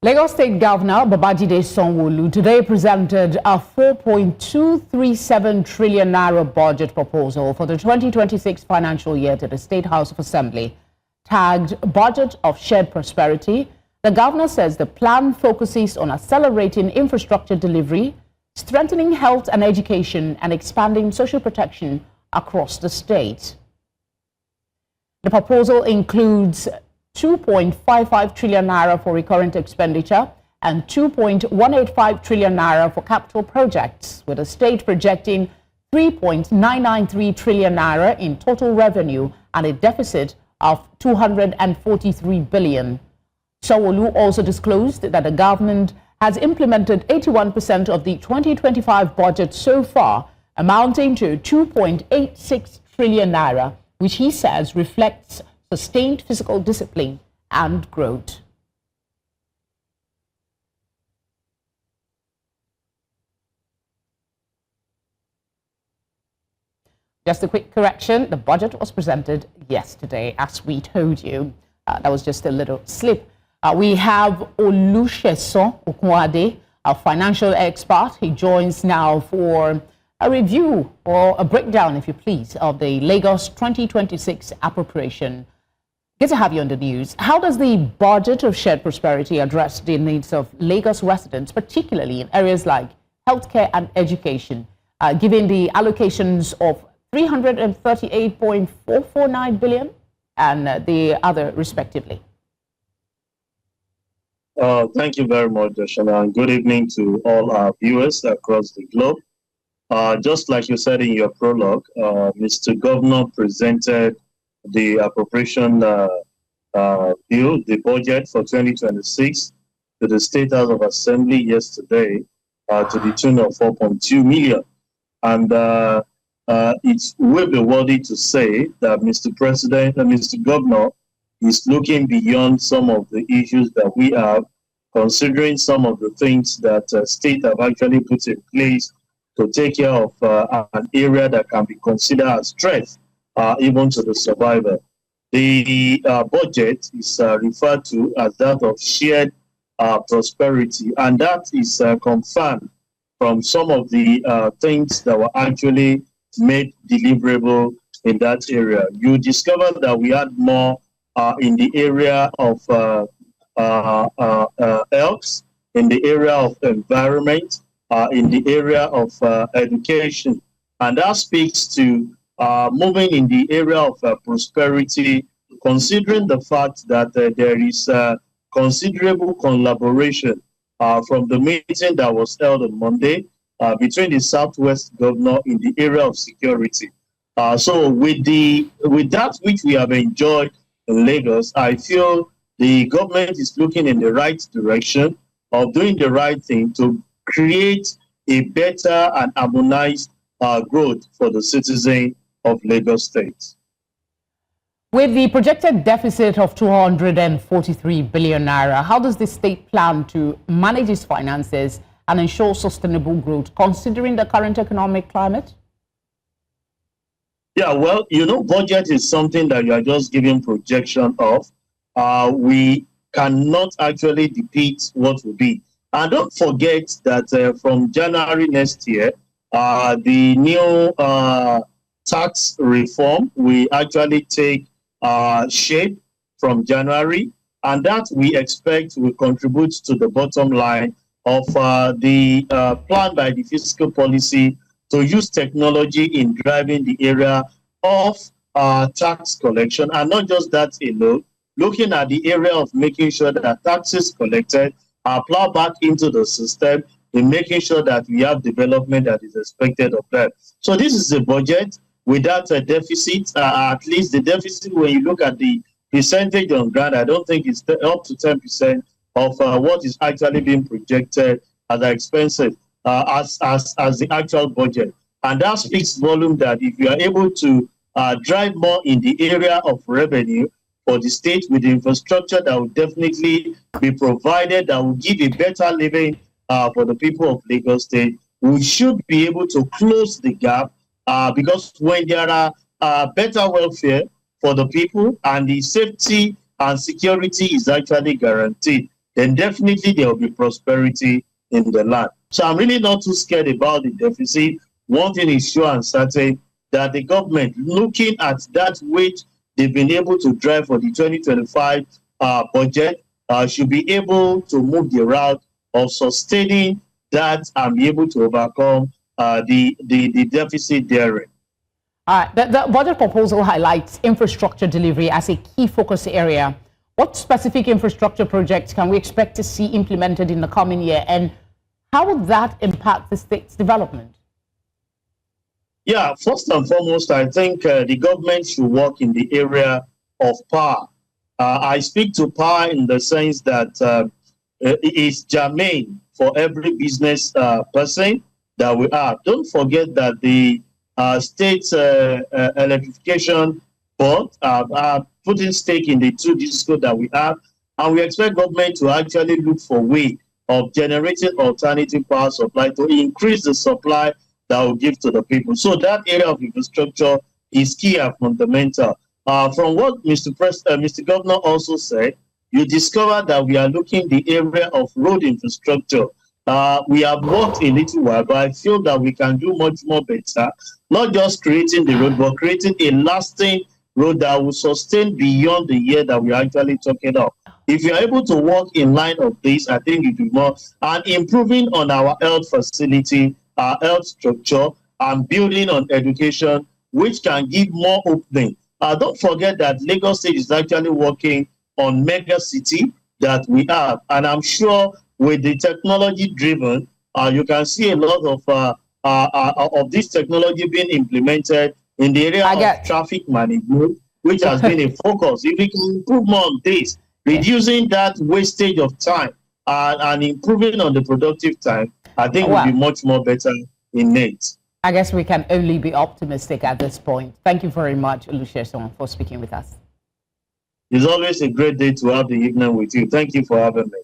Lagos State Governor Babajide Sanwo-Olu today presented a 4.237 trillion naira budget proposal for the 2026 financial year to the State House of Assembly. Tagged Budget of Shared Prosperity, the governor says the plan focuses on accelerating infrastructure delivery, strengthening health and education, and expanding social protection across the state. The proposal includes 2.55 trillion naira for recurrent expenditure and 2.185 trillion naira for capital projects, with the state projecting 3.993 trillion naira in total revenue and a deficit of 243 billion. Sanwo-Olu also disclosed that the government has implemented 81% of the 2025 budget so far, amounting to 2.86 trillion naira, which he says reflects sustained fiscal discipline and growth. Just a quick correction, the budget was presented yesterday, as we told you. That was just a little slip. We have Olusesan Okunade, a financial expert. He joins now for a review or a breakdown, if you please, of the Lagos 2026 appropriation. Good to have you on the news. How does the budget of shared prosperity address the needs of Lagos residents, particularly in areas like healthcare and education, given the allocations of 338.449 billion and the other respectively? Thank you very much, Dashana, and good evening to all our viewers across the globe. Just like you said in your prologue, Mr. Governor presented the appropriation bill, the budget for 2026 to the State House of Assembly yesterday to the tune of 4.2 million. And it will be worthy to say that Mr. President and Mr. Governor is looking beyond some of the issues that we have, considering some of the things that state have actually put in place to take care of an area that can be considered as threat, even to the survivor. The budget is referred to as that of shared prosperity, and that is confirmed from some of the things that were actually made deliverable in that area. You discovered that we had more in the area of health, in the area of environment, in the area of education, and that speaks to moving in the area of prosperity, considering the fact that there is considerable collaboration from the meeting that was held on Monday between the Southwest Governor in the area of security. So with that which we have enjoyed in Lagos, I feel the government is looking in the right direction of doing the right thing to create a better and harmonized growth for the citizen of Lagos State. With the projected deficit of 243 billion naira, how does the state plan to manage its finances and ensure sustainable growth, considering the current economic climate? Yeah, well, budget is something that you are just giving projection of. We cannot actually depict what will be. And don't forget that from January next year, the new tax reform will actually take shape from January, and that we expect will contribute to the bottom line of the plan by the fiscal policy to use technology in driving the area of tax collection. And not just that alone, looking at the area of making sure that taxes collected are plowed back into the system in making sure that we have development that is expected of them. So this is a budget without a deficit. At least the deficit, when you look at the percentage on grant, I don't think it's up to 10% of what is actually being projected as expenses as the actual budget. And that speaks volume that if you are able to drive more in the area of revenue for the state with the infrastructure that will definitely be provided, that will give a better living for the people of Lagos State, we should be able to close the gap because when there are better welfare for the people and the safety and security is actually guaranteed, then definitely there will be prosperity in the land. So I'm really not too scared about the deficit. One thing is sure and certain, that the government, looking at that which they've been able to drive for the 2025 budget, should be able to move the route of sustaining that and be able to overcome the deficit therein. The budget proposal highlights infrastructure delivery as a key focus area. What specific infrastructure projects can we expect to see implemented in the coming year, and how will that impact the state's development? Yeah, first and foremost, I think the government should work in the area of power. I speak to power in the sense that it is germane for every business person that we have. Don't forget that the state electrification board are putting stake in the 2 disco that we have, and we expect government to actually look for way of generating alternative power supply to increase the supply that will give to the people. So that area of infrastructure is key and fundamental. From what Mr. Governor also said, you discover that we are looking the area of road infrastructure. We have worked a little while, but I feel that we can do much more better, not just creating the road, but creating a lasting road that will sustain beyond the year that we're actually talking of. If you're able to work in line of this, I think it will be more, and improving on our health facility, our health structure, and building on education, which can give more opening. Don't forget that Lagos State is actually working on mega city that we have, and I'm sure with the technology driven, you can see a lot of this technology being implemented in the area of traffic management, which has been a focus. If we can improve more on this, reducing that wastage of time and improving on the productive time, I think will be much more better in it. I guess we can only be optimistic at this point. Thank you very much, Olusesan, for speaking with us. It's always a great day to have the evening with you. Thank you for having me.